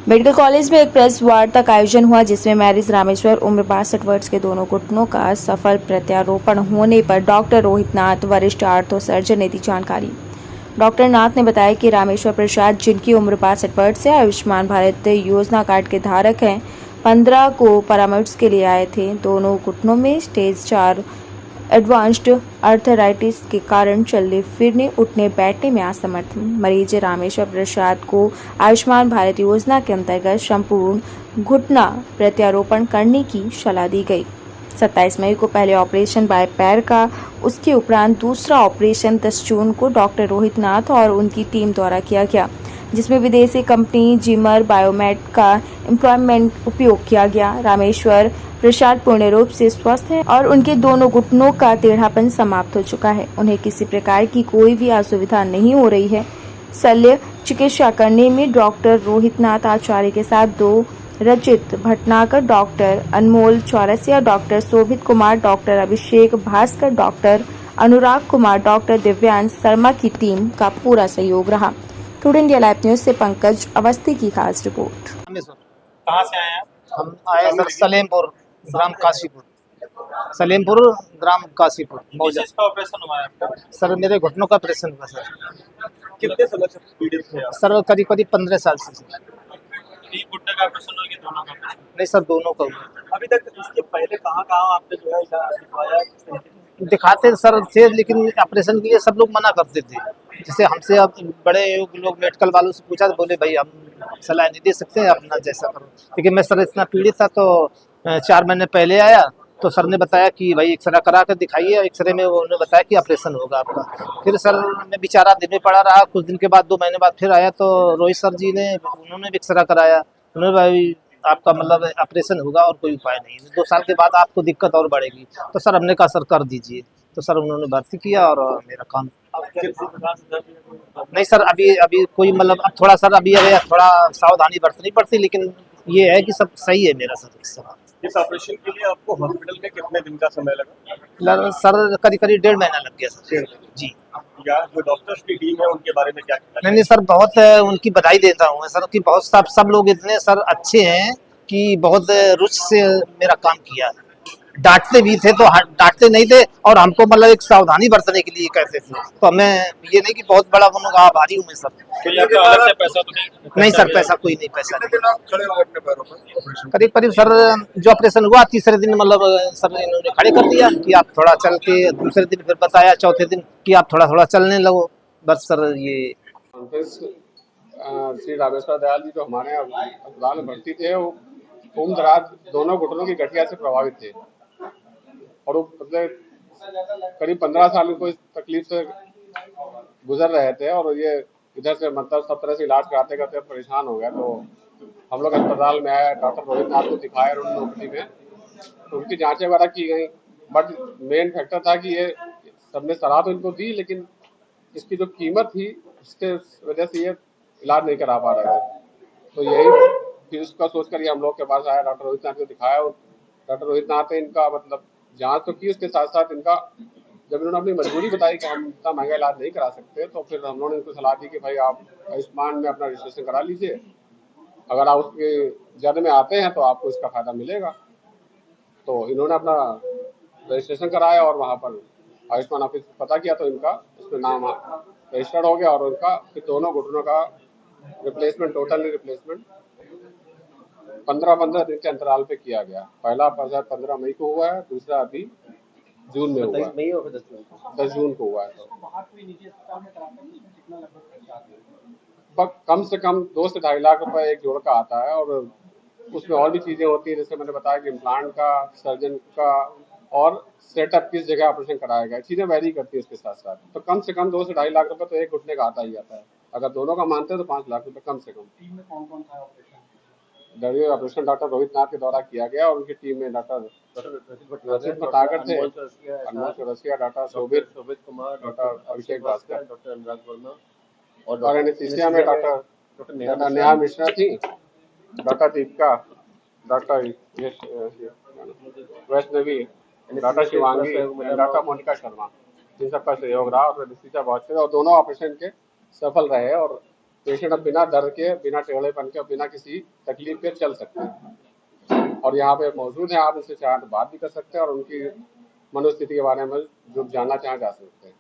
Medical college में एक press वार्ता का आयोजन हुआ जिसमें मैरिज रामेश्वर उम्र 62 वर्ष के दोनों घुटनों का सफल प्रत्यारोपण होने पर डॉक्टर रोहित नाथ वरिष्ठ आर्थो सर्जन ने दी जानकारी। डॉक्टर नाथ ने बताया कि रामेश्वर प्रसाद जिनकी उम्र 62 वर्ष से आयुष्मान भारत योजना कार्ड के धारक हैं 15 को परामर्श के लिए आए थे। दोनों घुटनों में स्टेज 4 एडवांस्ड आर्थराइटिस के कारण चलने फिरने उठने बैठने में असमर्थ मरीज रामेश्वर प्रसाद को आयुष्मान भारत योजना के अंतर्गत संपूर्ण घुटना प्रत्यारोपण करने की सलाह दी गई। 27 मई को पहले ऑपरेशन बाय पैर का, उसके उपरांत दूसरा ऑपरेशन 10 जून को डॉक्टर रोहित नाथ और उनकी टीम द्वारा किया गया, जिसमें विदेशी कंपनी जिमर बायोमेट का एम्प्लॉयमेंट उपयोग किया गया। रामेश्वर प्रसाद पूर्ण रूप से स्वस्थ हैं और उनके दोनों घुटनों का टेढ़ापन समाप्त हो चुका है। उन्हें किसी प्रकार की कोई भी असुविधा नहीं हो रही है। शल्य चिकित्सा करने में डॉक्टर रोहित नाथ आचार्य के साथ दो रचित भटनागर, डॉक्टर अनमोल Chaurasia, doctor Shobhit Kumar, doctor Abhishek Bhaskar, doctor अनुराग कुमार, डॉक्टर दिव्यांश शर्मा की टीम का पूरा सहयोग रहा। टुडे इंडिया लाइव न्यूज से पंकज अवस्थी की खास रिपोर्ट। कहाँ से आए हैं? हम आए सर सलेमपुर ग्राम काशीपुर, सलेमपुर ग्राम काशीपुर किस चीज का ऑपरेशन हुआ है आपका? सर मेरे घुटनों का ऑपरेशन हुआ सर। कितने समय से पीड़ित थे आप? सर करीब करीब 15 साल से सर। एक घुटने का ऑपरेशन हुआ कि दोनों का ऑपरेशन? नहीं सर, दोनों का हुआ। अभी तक इसके पहले कहाँ कहाँ आपने जो है इलाज दिखवाया है? किस तरीके से? दिखाते सर थे, लेकिन ऑपरेशन के लिए सब लोग मना करते थे। जैसे हमसे अब बड़े लोग मेडिकल वालों से पूछा तो बोले भाई हम सलाह नहीं दे सकते, अपना जैसा करो। लेकिन मैं सर इतना पीड़ित था तो 4 महीने पहले आया तो सर ने बताया कि भाई एक्सरे करा कर दिखाइए। एक्सरे में उन्होंने बताया कि ऑपरेशन होगा आपका। फिर सर मैं बेचारा दिन में पड़ा रहा। कुछ दिन के बाद 2 महीने बाद फिर आया तो रोहित सर जी ने उन्होंने भी एक्सरा कराया। उन्होंने भाई आपका मतलब ऑपरेशन होगा और कोई उपाय नहीं, 2 साल के बाद आपको दिक्कत और बढ़ेगी। तो सर हमने कहा सर कर दीजिए। तो सर उन्होंने भर्ती किया और मेरा काम। आप क्या किसी प्रकार से दर्द है? नहीं सर, अभी कोई मतलब अब थोड़ा सर अभी थोड़ा सावधानी बरतनी पड़ती, लेकिन ये है कि सब सही है मेरा सर इस समय। इस ऑपरेशन के लिए आपको हॉस्पिटल में कितने दिन का समय लगा? सर करीब करीब 1.5 महीना लग गया सर जी। या जो डॉक्टर्स की टीम है उनके बारे में क्या कहना नहीं सर, बहुत उनकी बधाई देता हूँ सर कि बहुत सब लोग इतने सर अच्छे हैं कि बहुत रुचि से मेरा काम किया। डांटते भी थे तो डांटते नहीं थे और हमको मतलब एक सावधानी बरतने के लिए कहते थे। तो मैं ये नहीं कि बहुत बड़ा उनका आभारी हूँ मैं सर। चाहिए? आपका अलग से पैसा तो नहीं सर, पैसा कोई नहीं, पैसा नहीं। कितने दिन खड़े हो अपने पैरों पर ऑपरेशन? करीब करीब सर जो ऑपरेशन हुआ तीसरे दिन मतलब सर ने इन्होंने खड़े कर दिया कि आप थोड़ा चल के, दूसरे दिन फिर बताया चौथे दिन कि आप थोड़ा थोड़ा चलने लगो। बस सर ये श्री रामेश्वर दयाल जी जो हमारे अस्पताल में भर्ती थे, वो उम्र दराज दोनों घुटनों की गठिया से प्रभावित थे और वो मतलब करीब 15 साल उनको इस तकलीफ से गुजर रहे थे और ये इधर से मतलब सब तरह से इलाज कराते करते परेशान हो गए। तो हम लोग अस्पताल में आए, डॉक्टर रोहित नाथ को दिखाया और ओपीडी में तो उनकी जांचें वगैरह की गई। बट मेन फैक्टर था कि ये सबने सलाह तो इनको दी, लेकिन इसकी जो कीमत थी उसके वजह से ये इलाज नहीं करा पा रहे थे। तो यही फिर उसका सोच कर हम लोग के पास आया, डॉक्टर रोहित नाथ को दिखाया और डॉक्टर रोहित नाथ ने इनका मतलब जांच तो की, उसके साथ साथ इनका जब इन्होंने अपनी मजबूरी बताई कि हम इतना महंगा इलाज नहीं करा सकते, तो फिर हम लोगों ने इनको सलाह दी कि भाई आप आयुष्मान में अपना रजिस्ट्रेशन करा लीजिए। अगर आप उसके जद में आते हैं तो आपको इसका फायदा मिलेगा। तो इन्होंने अपना रजिस्ट्रेशन कराया और वहाँ पर आयुष्मान ऑफिस पता किया तो इनका उसमें नाम रजिस्टर्ड हो गया और उनका फिर दोनों घुटनों का रिप्लेसमेंट, टोटली रिप्लेसमेंट 15-15 दिन के अंतराल पे किया गया। पहला ऑपरेशन 15 मई को हुआ है, दूसरा अभी जून में हुआ है, 10 जून को हुआ है। तो कम से कम 2 से 2.5 लाख रुपए एक जोड़ का आता है और उसमें और भी चीजें होती है, जैसे मैंने बताया कि इम्प्लांट का, सर्जन का और सेटअप किस जगह ऑपरेशन कराया गया, चीजें वैरी करती है इसके साथ साथ। तो कम से कम 2 से 2.5 लाख रुपए तो एक घुटने का आता ही आता है। अगर दोनों का मानते हैं तो 5 लाख रुपए कम से कम। टीम में कौन कौन था ऑपरेशन? ऑपरेशन डॉक्टर रोहित नाथ के द्वारा किया गया और उनकी टीम में डॉक्टर रचित भटाकर थे, Anmol Chaurasia, doctor Shobhit Kumar, doctor Abhishek Bhaskar, doctor Anurag Verma और एनेस्थीसिया में डॉक्टर नेहा मिश्रा थी, doctor Deepika, doctor Vaishnavi, doctor Shivangi, doctor Monica Sharma, इन सबका सहयोग रहा और एनेस्थीसिया बहुत थे और दोनों ऑपरेशन के सफल रहे और पेशेंट अब बिना दर्द के, बिना टेढ़ेपन के, बिना किसी तकलीफ के चल सकते हैं। और यहाँ पे मौजूद हैं, आप उनसे चाहें तो बात भी कर सकते हैं और उनकी मनोस्थिति के बारे में जो जानना चाहें जा सकते हैं।